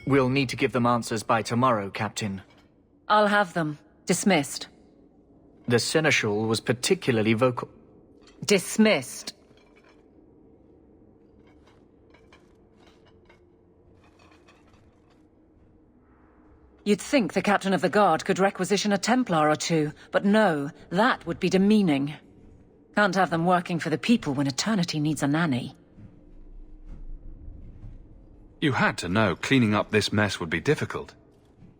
We'll need to give them answers by tomorrow, Captain. I'll have them. Dismissed. The Seneschal was particularly vocal. Dismissed. You'd think the Captain of the Guard could requisition a Templar or two, but no, that would be demeaning. Can't have them working for the people when eternity needs a nanny. You had to know cleaning up this mess would be difficult.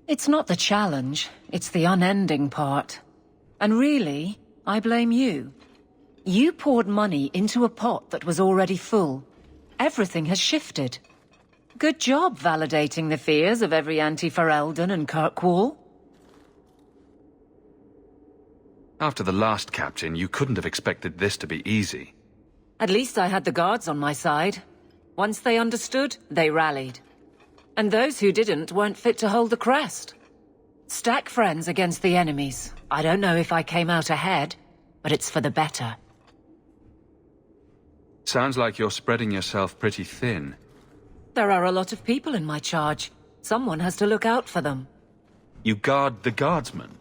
It's not the challenge, it's the unending part. And really, I blame you. You poured money into a pot that was already full. Everything has shifted. Good job validating the fears of every anti-Ferelden and Kirkwall. After the last captain, you couldn't have expected this to be easy. At least I had the guards on my side. Once they understood, they rallied. And those who didn't weren't fit to hold the crest. Stack friends against the enemies. I don't know if I came out ahead, but it's for the better. Sounds like you're spreading yourself pretty thin. There are a lot of people in my charge. Someone has to look out for them. You guard the guardsmen?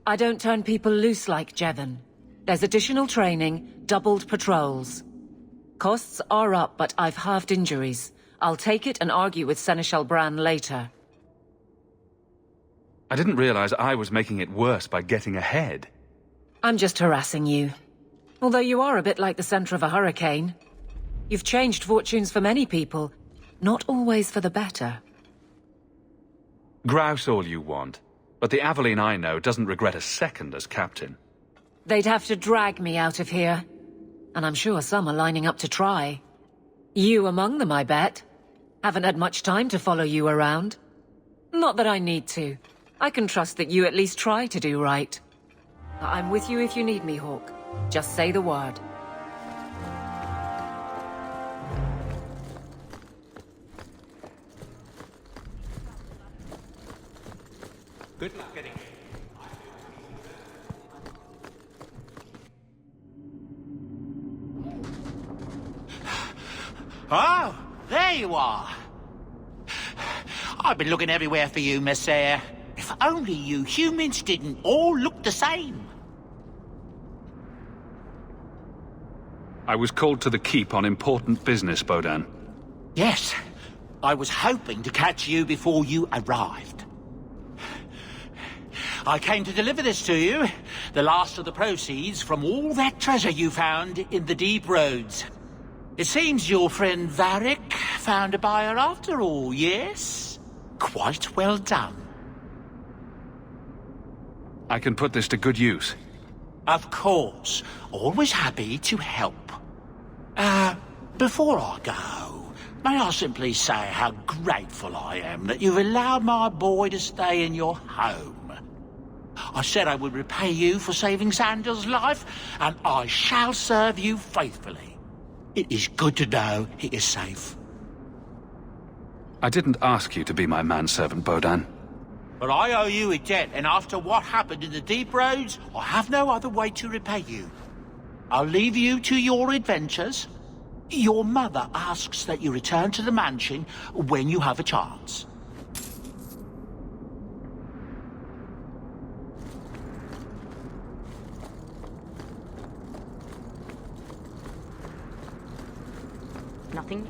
I don't turn people loose like Jevon. There's additional training, doubled patrols. Costs are up, but I've halved injuries. I'll take it and argue with Seneschal Bran later. I didn't realize I was making it worse by getting ahead. I'm just harassing you. Although you are a bit like the center of a hurricane. You've changed fortunes for many people, not always for the better. Grouse all you want, but the Aveline I know doesn't regret a second as captain. They'd have to drag me out of here. And I'm sure some are lining up to try. You among them, I bet. Haven't had much time to follow you around. Not that I need to. I can trust that you at least try to do right. I'm with you if you need me, Hawk. Just say the word. Good luck getting it. Oh, there you are. I've been looking everywhere for you, Messiah. If only you humans didn't all look the same. I was called to the keep on important business, Bodan. Yes, I was hoping to catch you before you arrived. I came to deliver this to you, the last of the proceeds from all that treasure you found in the deep roads. It seems your friend Varric found a buyer after all, yes? Quite well done. I can put this to good use. Of course. Always happy to help. Before I go, may I simply say how grateful I am that you've allowed my boy to stay in your home. I said I would repay you for saving Sandal's life, and I shall serve you faithfully. It is good to know he is safe. I didn't ask you to be my manservant, Bodan. But I owe you a debt, and after what happened in the deep roads, I have no other way to repay you. I'll leave you to your adventures. Your mother asks that you return to the mansion when you have a chance. Nothing?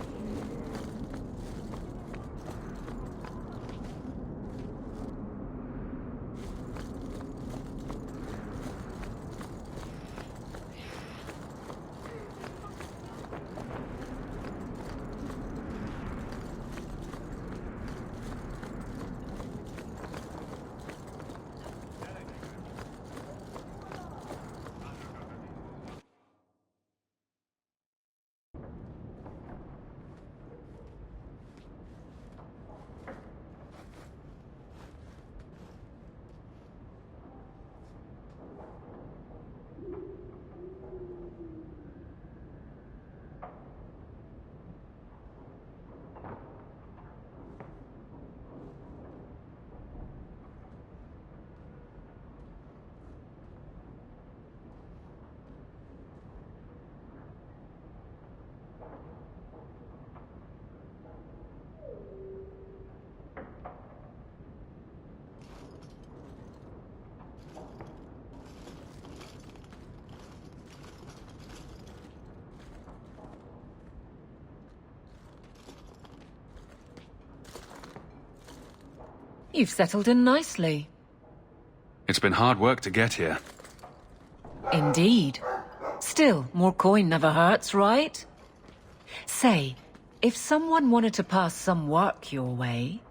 You've settled in nicely. It's been hard work to get here. Indeed. Still, more coin never hurts, right? Say, if someone wanted to pass some work your way...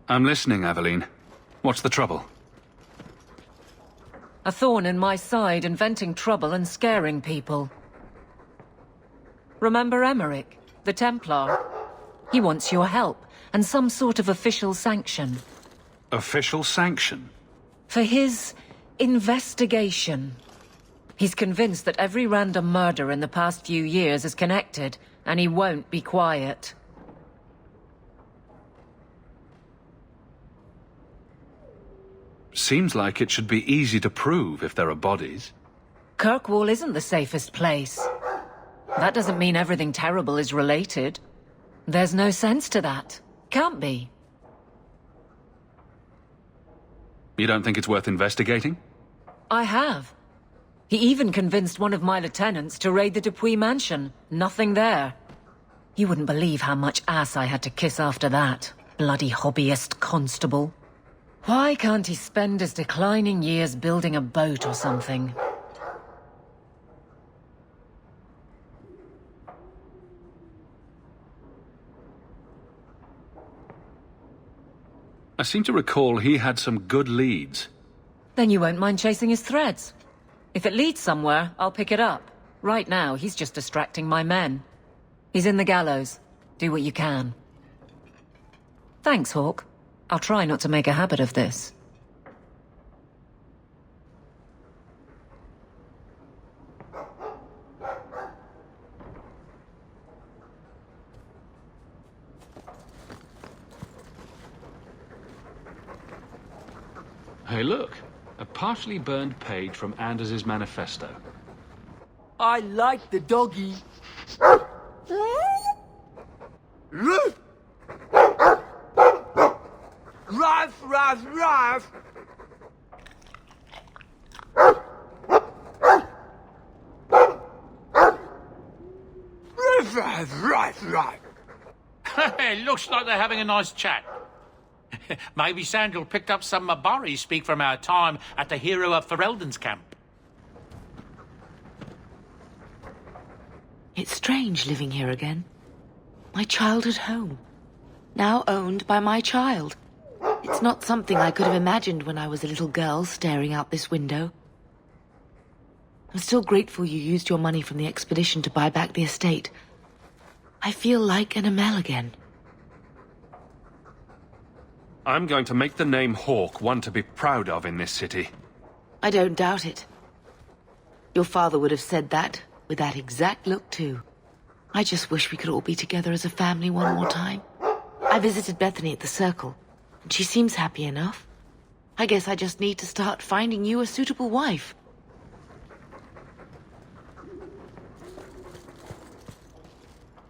I'm listening, Aveline. What's the trouble? A thorn in my side, inventing trouble and scaring people. Remember Emmerich, the Templar? He wants your help, and some sort of official sanction. Official sanction? For his investigation. He's convinced that every random murder in the past few years is connected, and he won't be quiet. Seems like it should be easy to prove if there are bodies. Kirkwall isn't the safest place. That doesn't mean everything terrible is related. There's no sense to that. Can't be. You don't think it's worth investigating? I have. He even convinced one of my lieutenants to raid the Dupuis mansion. Nothing there. You wouldn't believe how much ass I had to kiss after that. Bloody hobbyist constable. Why can't he spend his declining years building a boat or something? I seem to recall he had some good leads. Then you won't mind chasing his threads. If it leads somewhere, I'll pick it up. Right now, he's just distracting my men. He's in the gallows. Do what you can. Thanks, Hawk. I'll try not to make a habit of this. Hey, look. A partially burned page from Anders's manifesto. I like the doggy. Ruff, ruff, ruff. Ruff, ruff, ruff, ruff. It looks like they're having a nice chat. Maybe Sandal picked up some Mabari speak from our time at the hero of Ferelden's camp. It's strange living here again. My childhood home. Now owned by my child. It's not something I could have imagined when I was a little girl staring out this window. I'm still grateful you used your money from the expedition to buy back the estate. I feel like an Amel again. I'm going to make the name Hawk one to be proud of in this city. I don't doubt it. Your father would have said that, with that exact look too. I just wish we could all be together as a family one more time. I visited Bethany at the Circle, and she seems happy enough. I guess I just need to start finding you a suitable wife.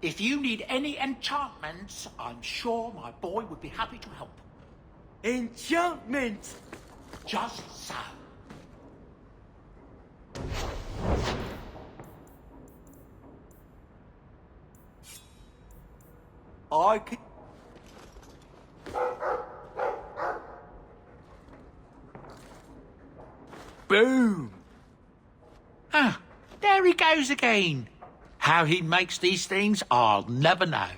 If you need any enchantments, I'm sure my boy would be happy to help. Enchantment. Just so. I could... Boom. Ah, there he goes again. How he makes these things, I'll never know.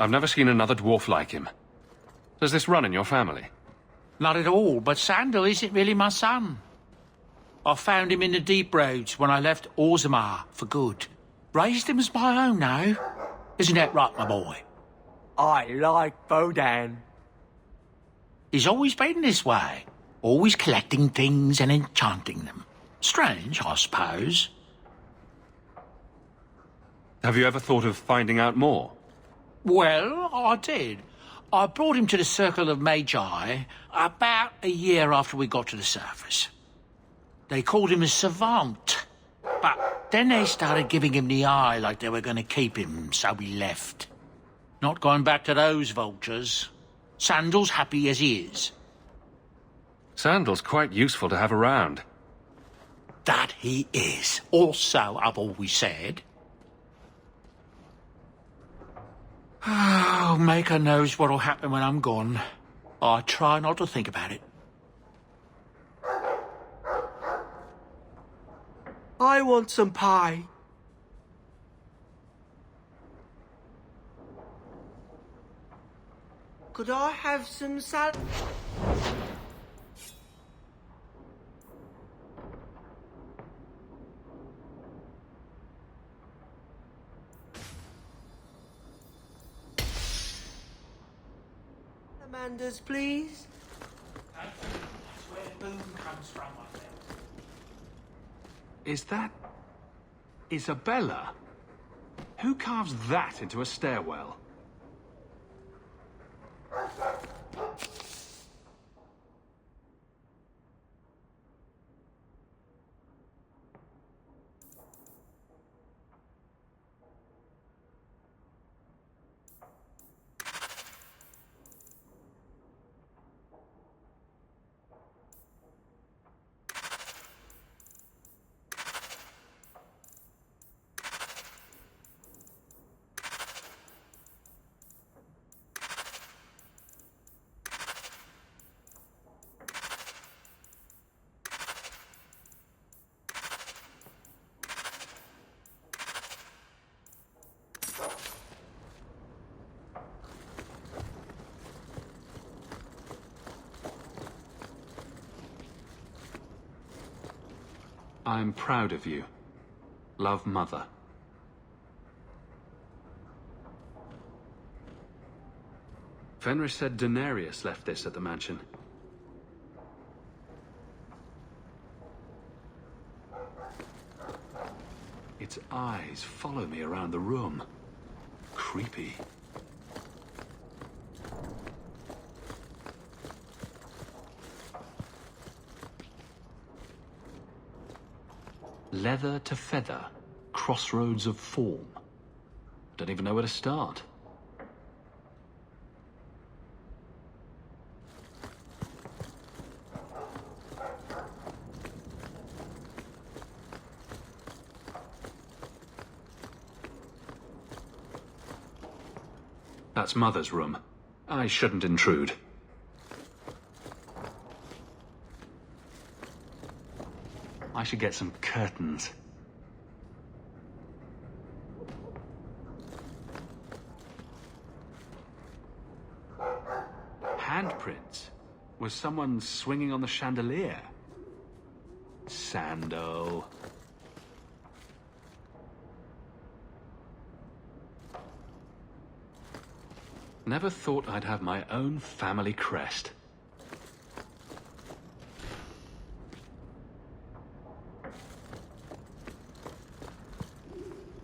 I've never seen another dwarf like him. Does this run in your family? Not at all, but Sandal isn't really my son. I found him in the deep roads when I left Orzammar for good. Raised him as my own now. Isn't that right, my boy? I like Bodan. He's always been this way. Always collecting things and enchanting them. Strange, I suppose. Have you ever thought of finding out more? Well, I did. I brought him to the Circle of Magi about a year after we got to the surface. They called him a savant, but then they started giving him the eye like they were going to keep him, so we left. Not going back to those vultures. Sandal's happy as he is. Sandal's quite useful to have around. That he is. Also, I've always said, Oh, Maker knows what'll happen when I'm gone. I try not to think about it. I want some pie. Could I have some salad? Amanda's, please. That's where boom comes from, I think. Is that Isabella? Who carves that into a stairwell? I'm proud of you. Love, Mother. Fenris said Daenerys left this at the mansion. Its eyes follow me around the room. Creepy. Leather to feather, crossroads of form. Don't even know where to start. That's Mother's room. I shouldn't intrude. I should get some curtains. Handprints? Was someone swinging on the chandelier? Sando. Never thought I'd have my own family crest.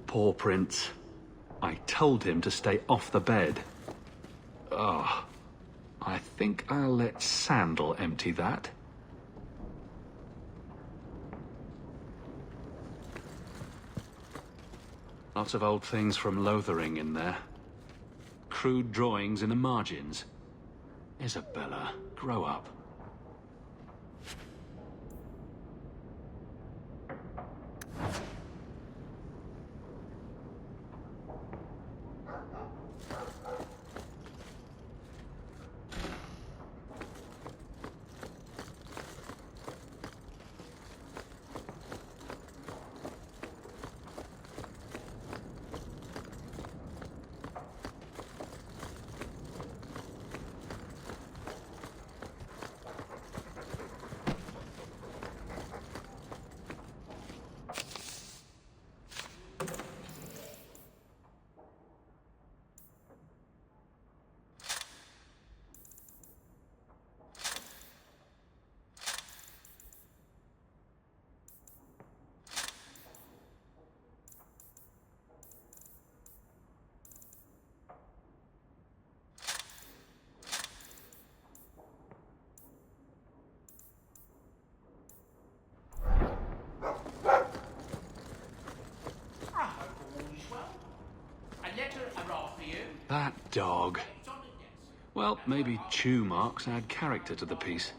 Poor Prince. I told him to stay off the bed. Oh, I think I'll let Sandal empty that. Lots of old things from Lothering in there. Crude drawings in the margins. Isabella, grow up. That dog. Well, maybe chew marks add character to the piece.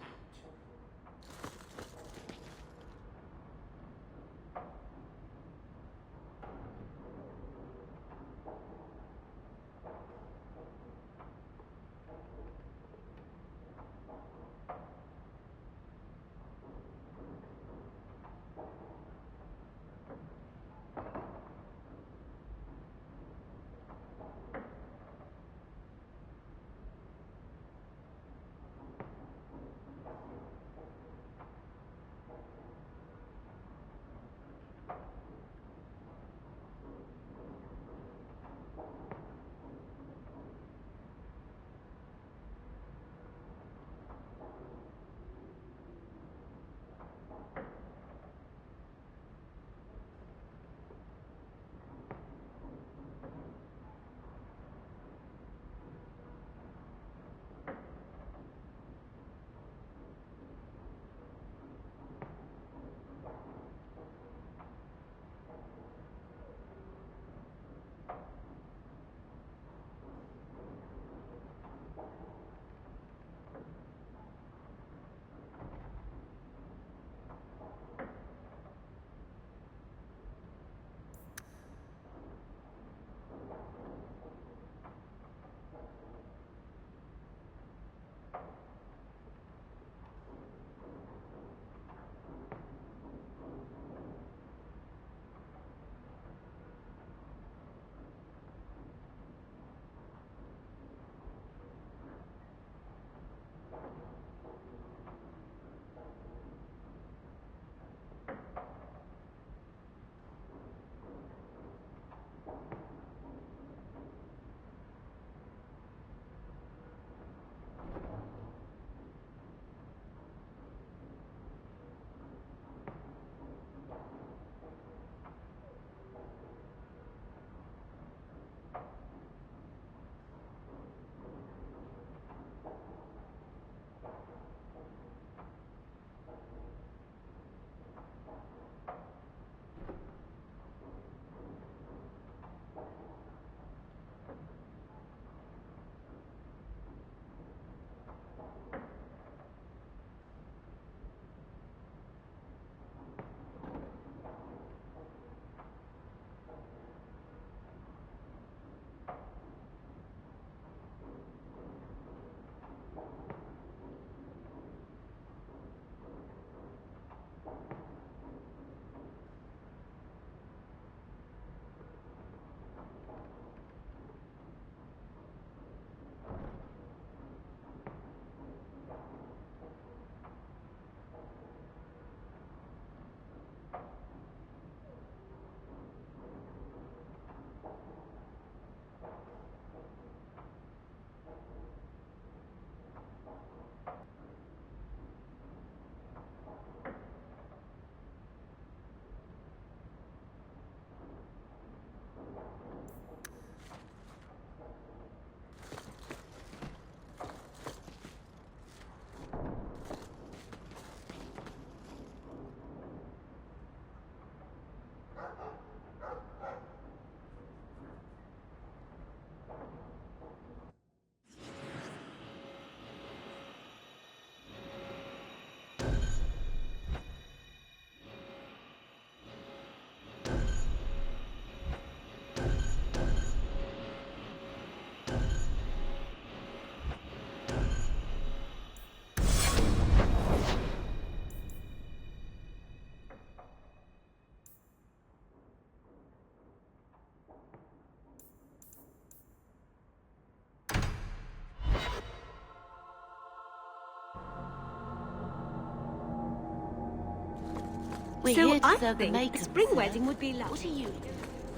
We're So here to I serve the think a makers. spring wedding would be lovely. What are you?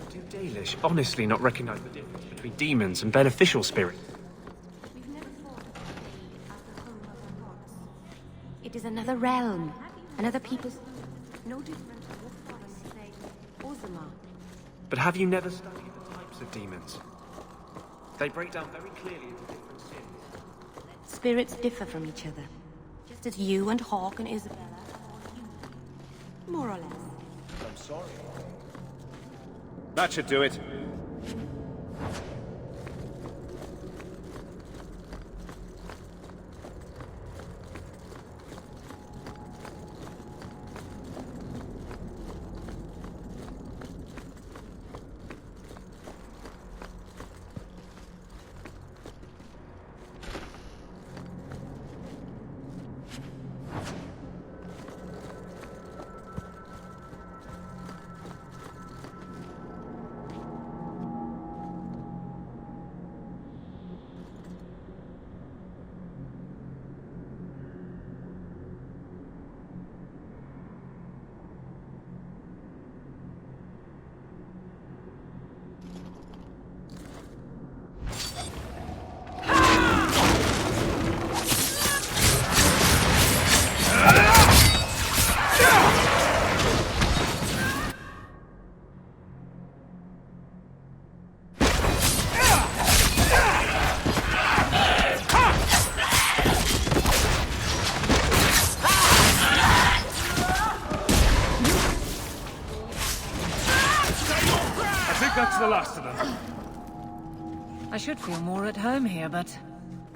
Do Dalish honestly not recognize the difference between demons and beneficial spirits? We've never thought of it as the home of the gods. It is another realm, another people's... No different from what I say, Ozma. But have you never studied the types of demons? They break down very clearly into different sins. Spirits differ from each other, just as you and Hawk and Isabella are human. More or less. I'm sorry. That should do it. That's the last of them. I should feel more at home here, but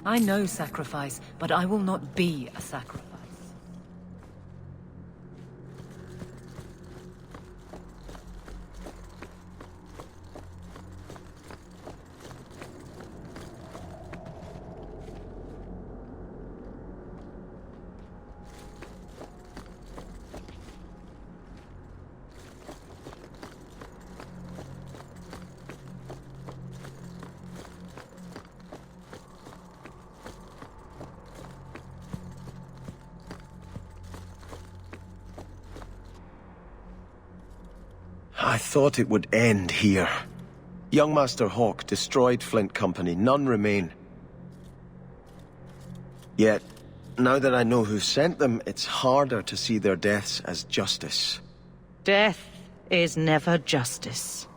I know sacrifice, but I will not be a sacrifice. I thought it would end here. Young Master Hawk destroyed Flint Company, none remain. Yet, now that I know who sent them, it's harder to see their deaths as justice. Death is never justice.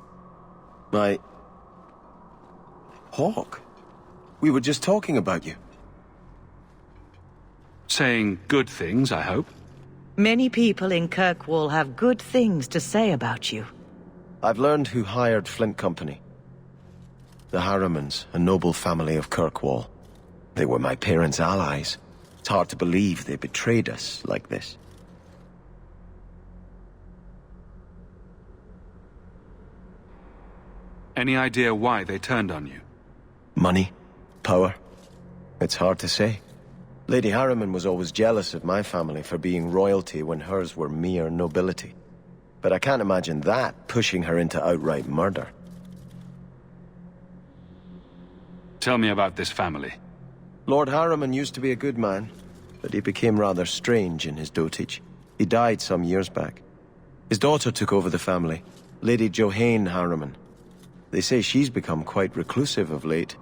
Hawk? We were just talking about you. Saying good things, I hope. Many people in Kirkwall have good things to say about you. I've learned who hired Flint Company. The Harrimans, a noble family of Kirkwall. They were my parents' allies. It's hard to believe they betrayed us like this. Any idea why they turned on you? Money? Power? It's hard to say. Lady Harriman was always jealous of my family for being royalty when hers were mere nobility. But I can't imagine that pushing her into outright murder. Tell me about this family. Lord Harriman used to be a good man, but he became rather strange in his dotage. He died some years back. His daughter took over the family, Lady Johane Harriman. They say she's become quite reclusive of late.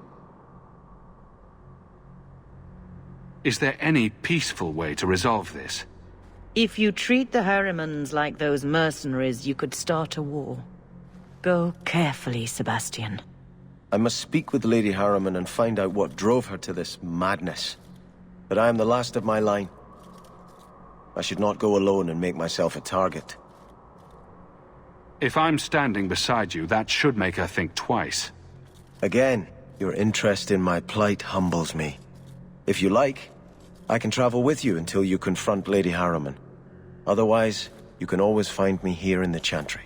Is there any peaceful way to resolve this? If you treat the Harrimans like those mercenaries, you could start a war. Go carefully, Sebastian. I must speak with Lady Harriman and find out what drove her to this madness. But I am the last of my line. I should not go alone and make myself a target. If I'm standing beside you, that should make her think twice. Again, your interest in my plight humbles me. If you like, I can travel with you until you confront Lady Harriman. Otherwise, you can always find me here in the Chantry.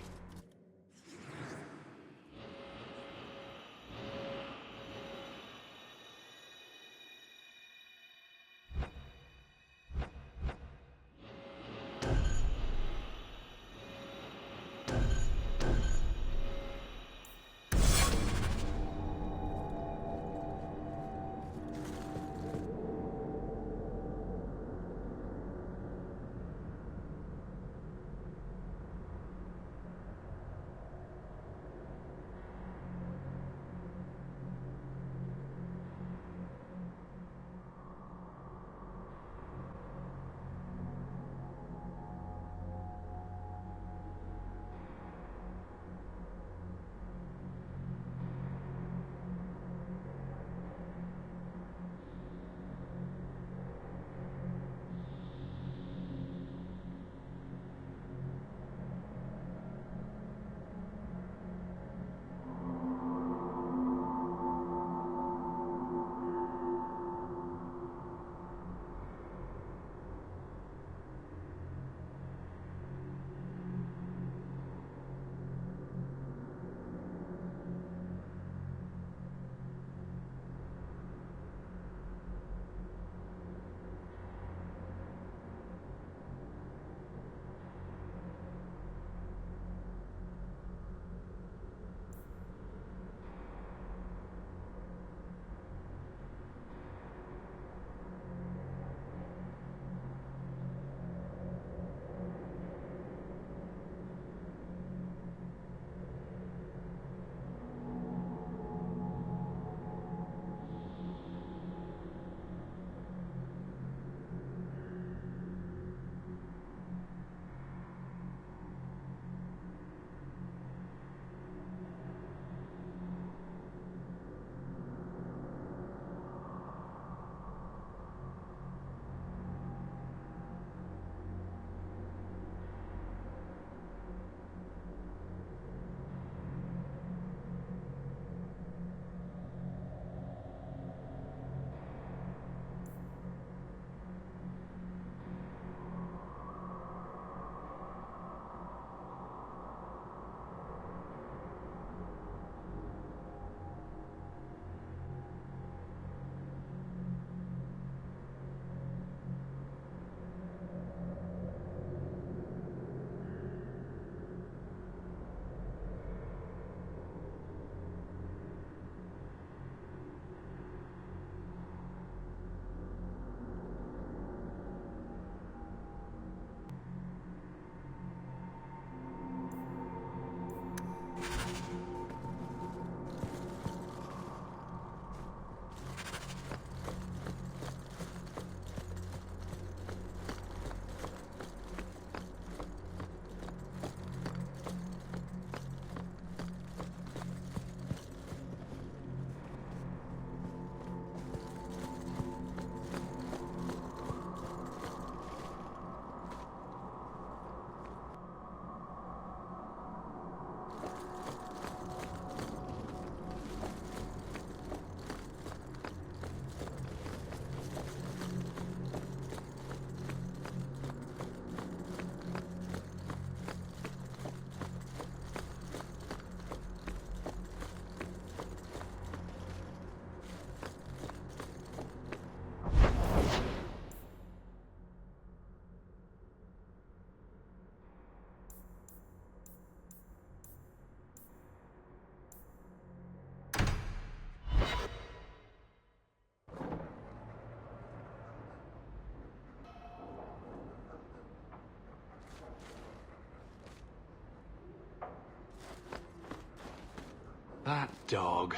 That dog.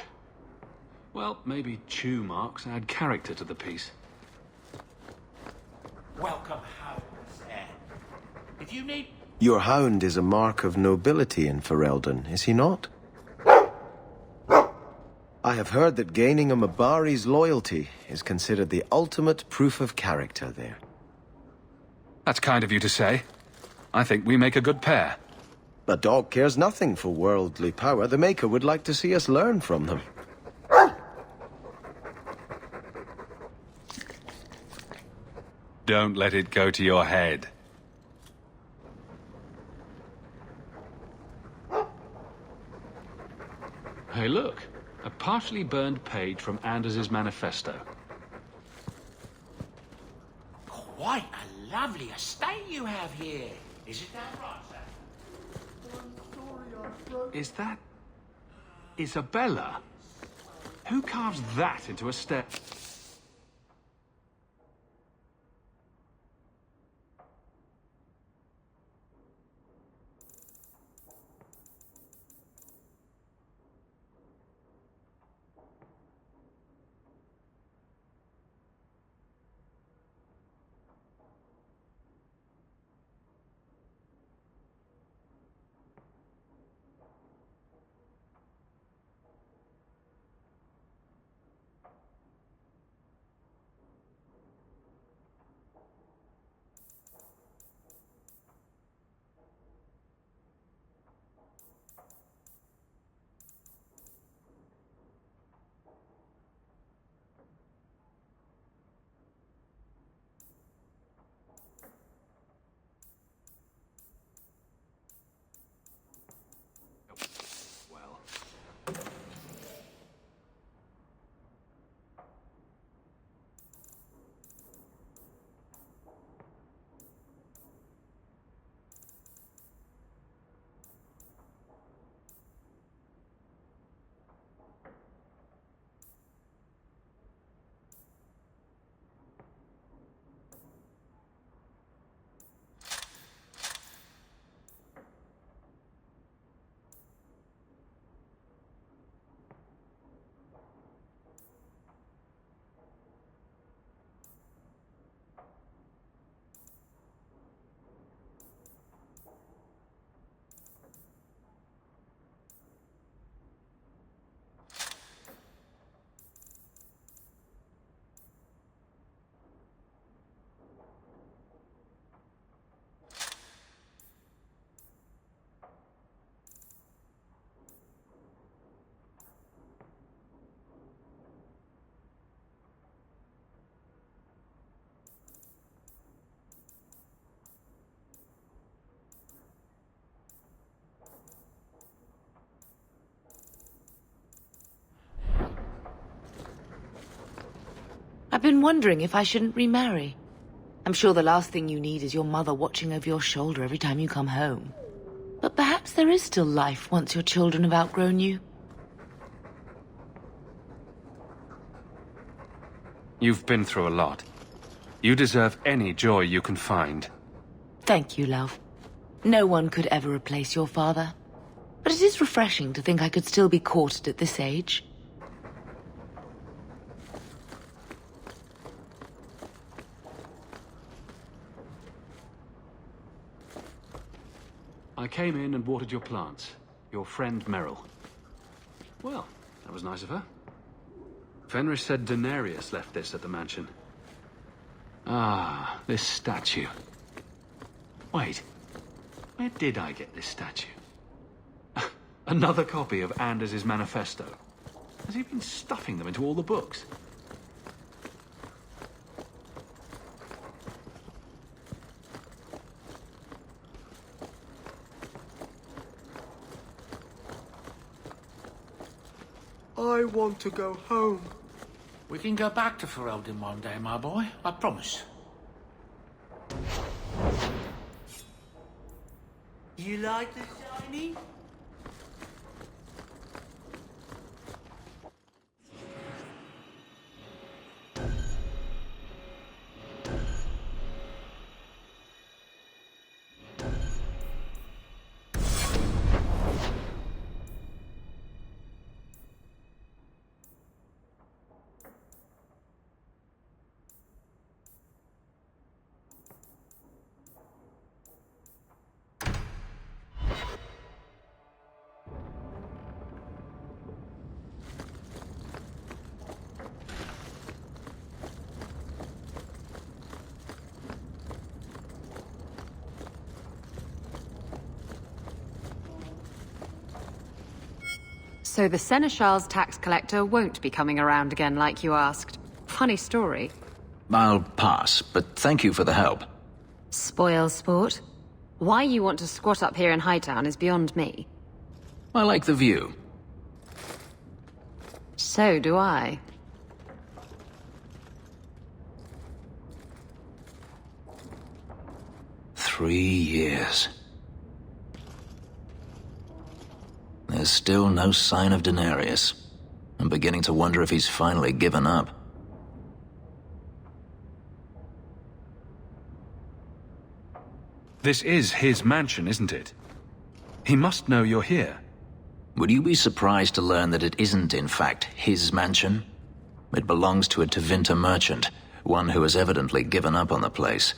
Well, maybe chew marks add character to the piece. Welcome home, sir. If you need... Your hound is a mark of nobility in Ferelden, is he not? I have heard that gaining a Mabari's loyalty is considered the ultimate proof of character there. That's kind of you to say. I think we make a good pair. A dog cares nothing for worldly power. The Maker would like to see us learn from them. Don't let it go to your head. Hey, look. A partially burned page from Anders's manifesto. Quite a lovely estate you have here. Is it that right, sir? Is that... Isabella? Who carves that into a step? I've been wondering if I shouldn't remarry. I'm sure the last thing you need is your mother watching over your shoulder every time you come home. But perhaps there is still life once your children have outgrown you. You've been through a lot. You deserve any joy you can find. Thank you, love. No one could ever replace your father. But it is refreshing to think I could still be courted at this age. I came in and watered your plants. Your friend Meryl. Well, that was nice of her. Fenris said Daenerys left this at the mansion. Ah, this statue. Wait, where did I get this statue? Another copy of Anders's manifesto. Has he been stuffing them into all the books? I want to go home. We can go back to Ferelden one day, my boy. I promise. You like the shiny? So the Seneschal's tax collector won't be coming around again like you asked. Funny story. I'll pass, but thank you for the help. Spoil sport. Why you want to squat up here in Hightown is beyond me. I like the view. So do I. "3 years. There's still no sign of Denarius. I'm beginning to wonder if he's finally given up. This is his mansion, isn't it? He must know you're here. Would you be surprised to learn that it isn't, in fact, his mansion? It belongs to a Tevinter merchant, one who has evidently given up on the place.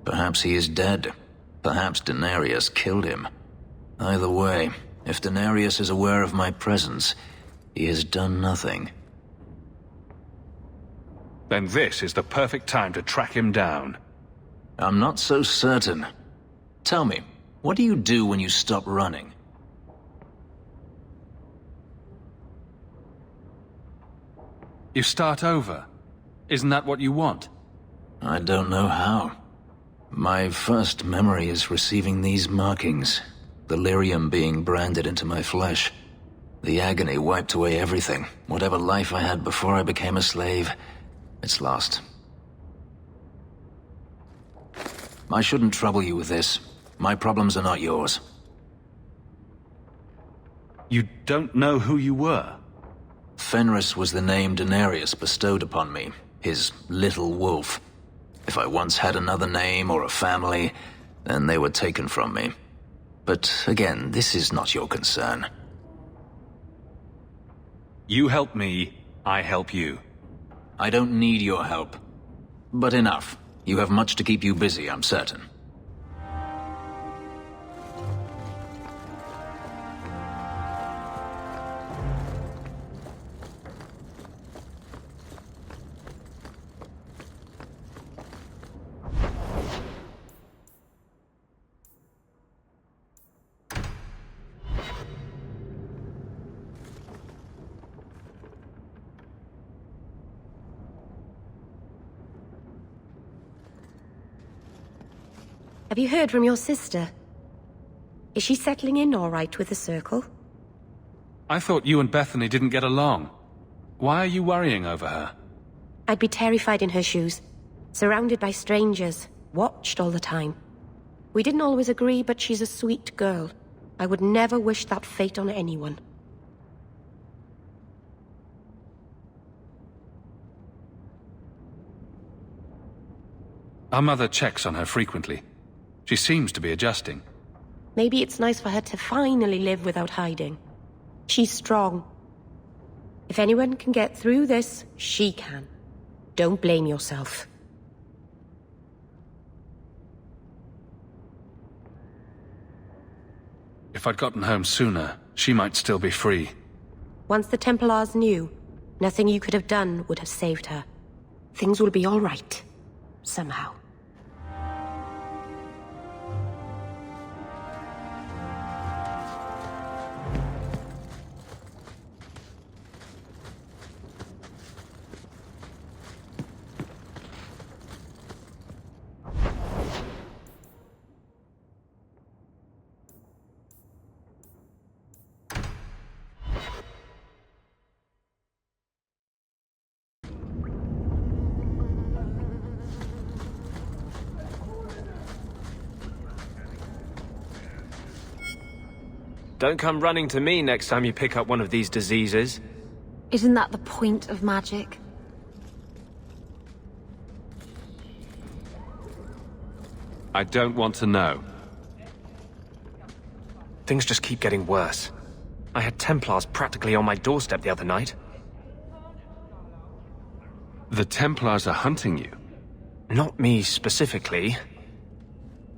Perhaps he is dead. Perhaps Denarius killed him. Either way, if Denarius is aware of my presence, he has done nothing. Then this is the perfect time to track him down. I'm not so certain. Tell me, what do you do when you stop running? You start over. Isn't that what you want? I don't know how. My first memory is receiving these markings, the lyrium being branded into my flesh. The agony wiped away everything. Whatever life I had before I became a slave, it's lost. I shouldn't trouble you with this. My problems are not yours. You don't know who you were? Fenris was the name Denarius bestowed upon me, his little wolf. If I once had another name or a family, then they were taken from me. But again, this is not your concern. You help me, I help you. I don't need your help. But enough. You have much to keep you busy, I'm certain. Have you heard from your sister? Is she settling in all right with the Circle? I thought you and Bethany didn't get along. Why are you worrying over her? I'd be terrified in her shoes. Surrounded by strangers. Watched all the time. We didn't always agree, but she's a sweet girl. I would never wish that fate on anyone. Our mother checks on her frequently. She seems to be adjusting. Maybe it's nice for her to finally live without hiding. She's strong. If anyone can get through this, she can. Don't blame yourself. If I'd gotten home sooner, she might still be free. Once the Templars knew, nothing you could have done would have saved her. Things will be all right. Somehow. Don't come running to me next time you pick up one of these diseases. Isn't that the point of magic? I don't want to know. Things just keep getting worse. I had Templars practically on my doorstep the other night. The Templars are hunting you? Not me specifically.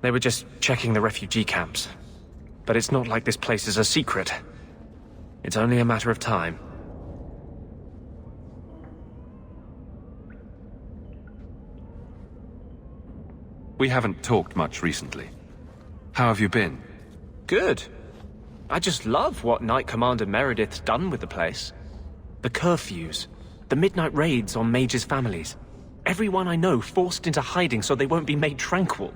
They were just checking the refugee camps. But it's not like this place is a secret. It's only a matter of time. We haven't talked much recently. How have you been? Good. I just love what Knight Commander Meredith's done with the place. The curfews, the midnight raids on mages' families. Everyone I know forced into hiding so they won't be made tranquil.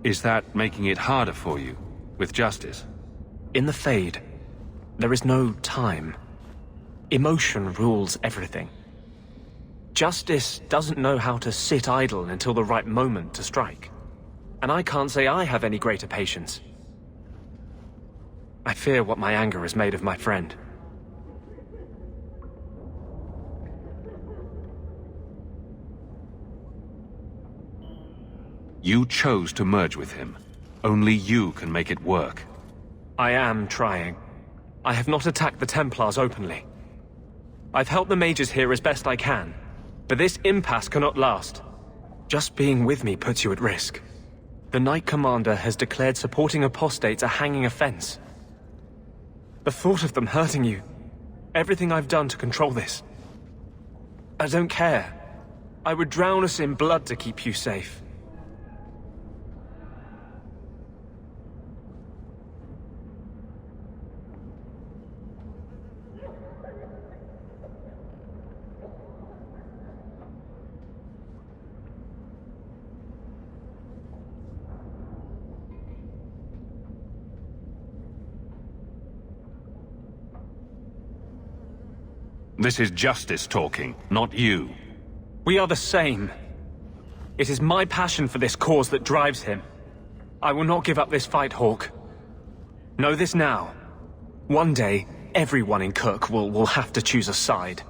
Is that making it harder for you, with justice? In the Fade, there is no time. Emotion rules everything. Justice doesn't know how to sit idle until the right moment to strike. And I can't say I have any greater patience. I fear what my anger has made of my friend. You chose to merge with him. Only you can make it work. I am trying. I have not attacked the Templars openly. I've helped the mages here as best I can, but this impasse cannot last. Just being with me puts you at risk. The Knight Commander has declared supporting apostates a hanging offense. The thought of them hurting you, everything I've done to control this. I don't care. I would drown us in blood to keep you safe. This is justice talking, not you. We are the same. It is my passion for this cause that drives him. I will not give up this fight, Hawk. Know this now. One day, everyone in Kirk will have to choose a side.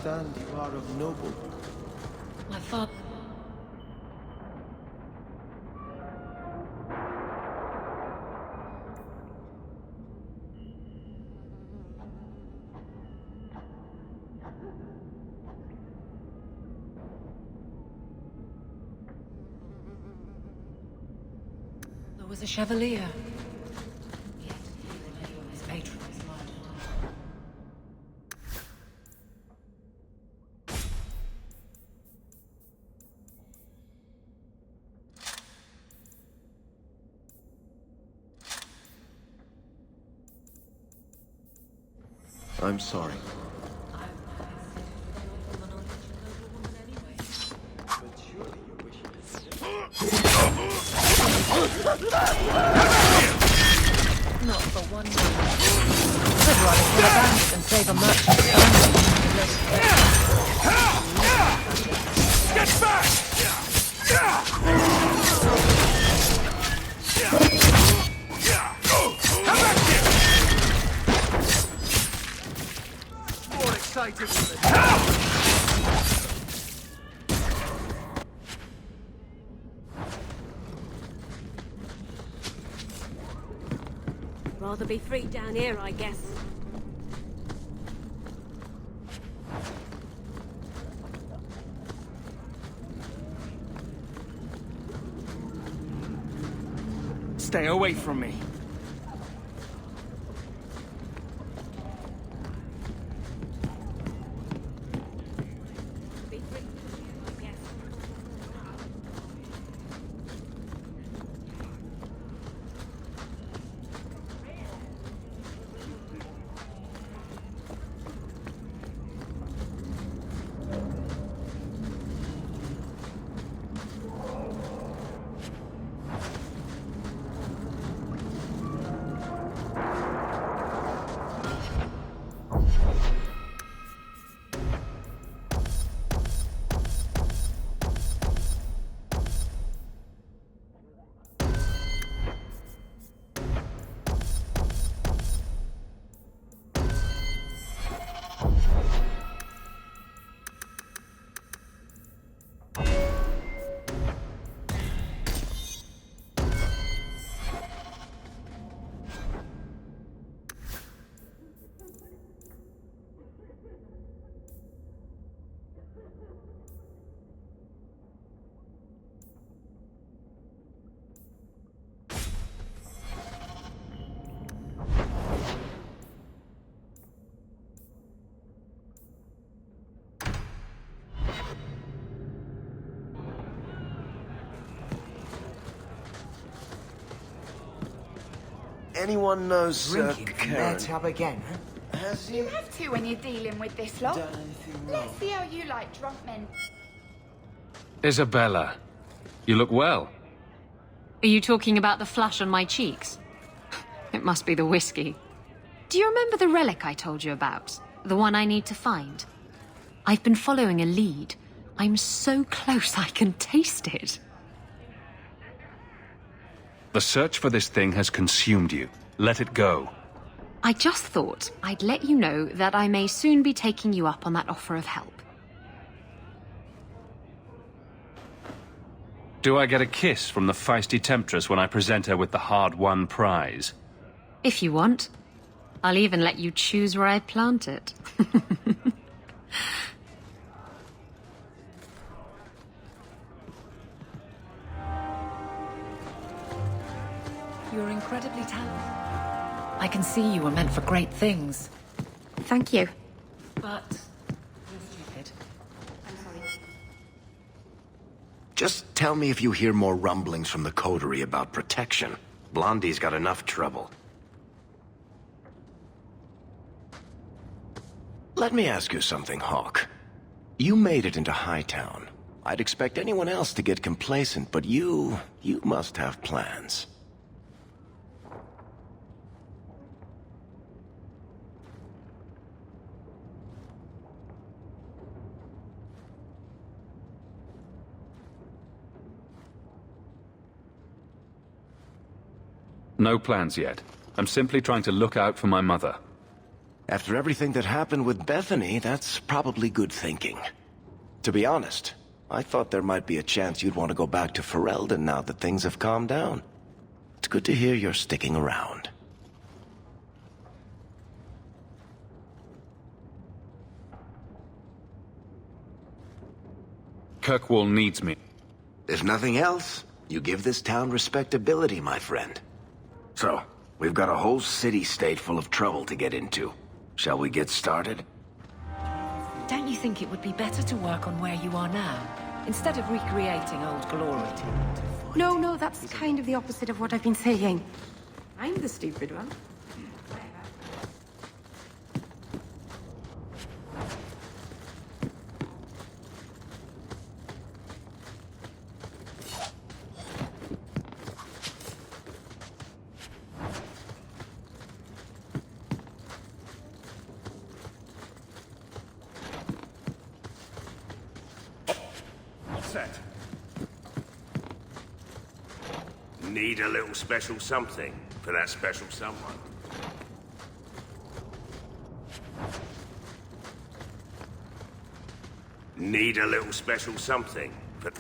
You are of noble. My father. There was a Chevalier. His patron is murdered. I'm sorry. Not for one minute. I'd rather kill a bandit than save a merchant's family. Get back! More excited than the Rather be free down here, I guess. Stay away from me. anyone know Sir Drinking from their Karen? tub again, huh? Has he You have to when you're dealing with this lot. done anything Let's wrong? see how you like drunk men. Isabella, you look well. Are you talking about the flush on my cheeks? It must be the whiskey. Do you remember the relic I told you about? The one I need to find? I've been following a lead. I'm so close I can taste it. The search for this thing has consumed you. Let it go. I just thought I'd let you know that I may soon be taking you up on that offer of help. Do I get a kiss from the feisty temptress when I present her with the hard-won prize? If you want. I'll even let you choose where I plant it. You're incredibly talented. I can see you were meant for great things. Thank you. But you're stupid. I'm sorry. Just tell me if you hear more rumblings from the coterie about protection. Blondie's got enough trouble. Let me ask you something, Hawk. You made it into Hightown. I'd expect anyone else to get complacent, but you must have plans. No plans yet. I'm simply trying to look out for my mother. After everything that happened with Bethany, that's probably good thinking. To be honest, I thought there might be a chance you'd want to go back to Ferelden now that things have calmed down. It's good to hear you're sticking around. Kirkwall needs me. If nothing else, you give this town respectability, my friend. So, we've got a whole city-state full of trouble to get into. Shall we get started? Don't you think it would be better to work on where you are now, instead of recreating old glory? No, that's kind of the opposite of what I've been saying. I'm the stupid one. Set. Need a little special something for that special someone. Need a little special something for...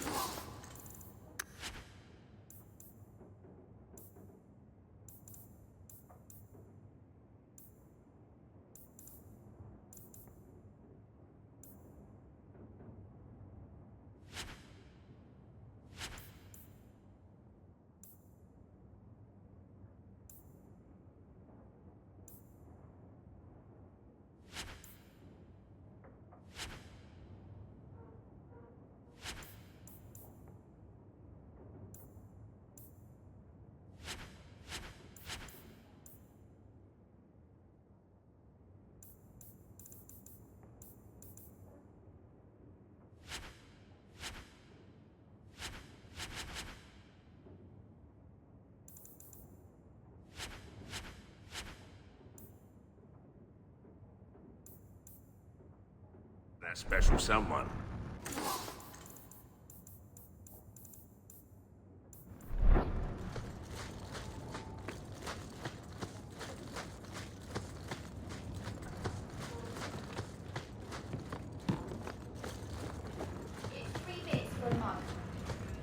that special someone.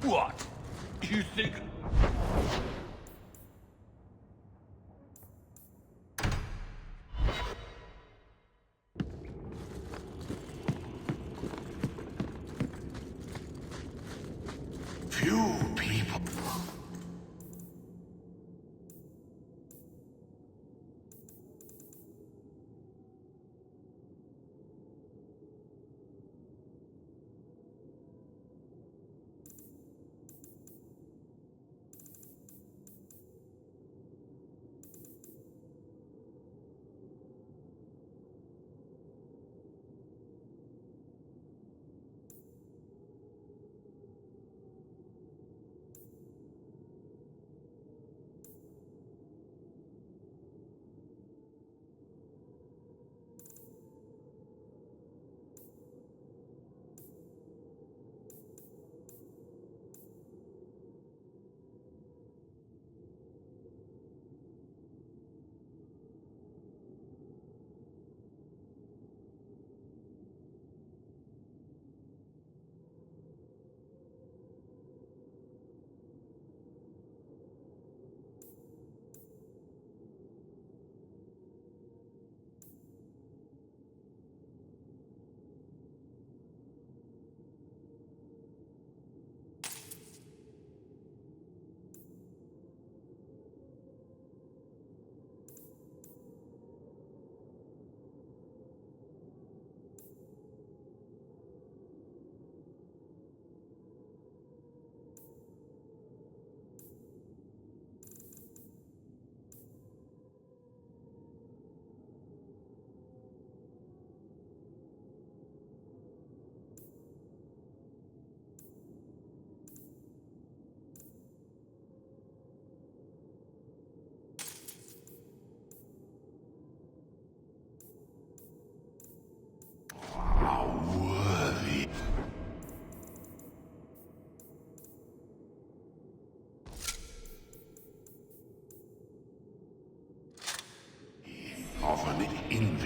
What? You think... Few people.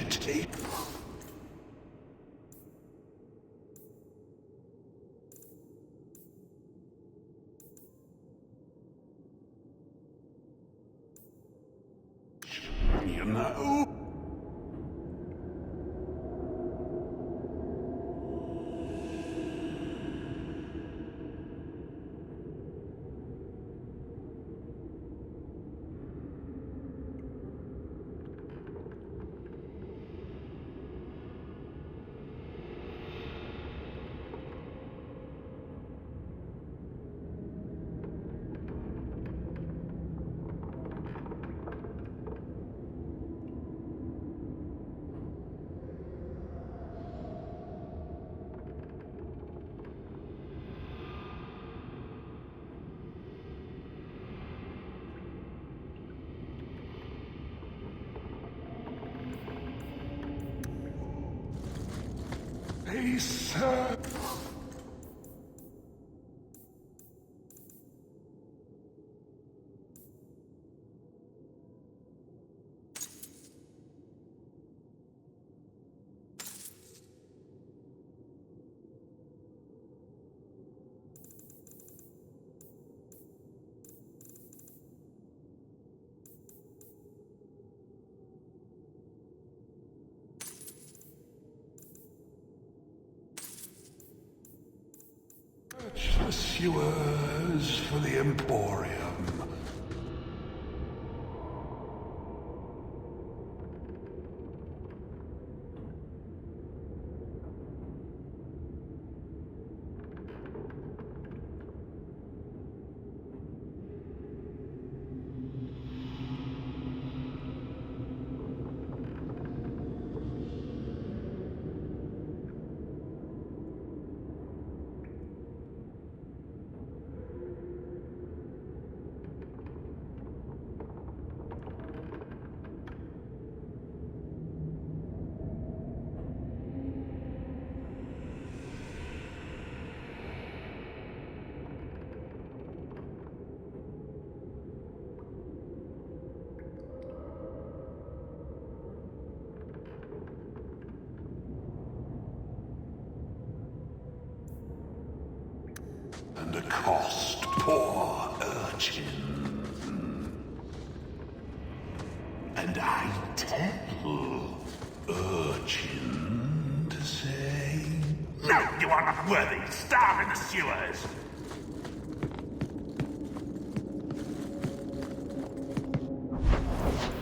take. You know? Hey, sir. The sewers for the Emporium. And a cost, poor urchin. And I tell urchin to say, no, you are not worthy. Starve in the sewers.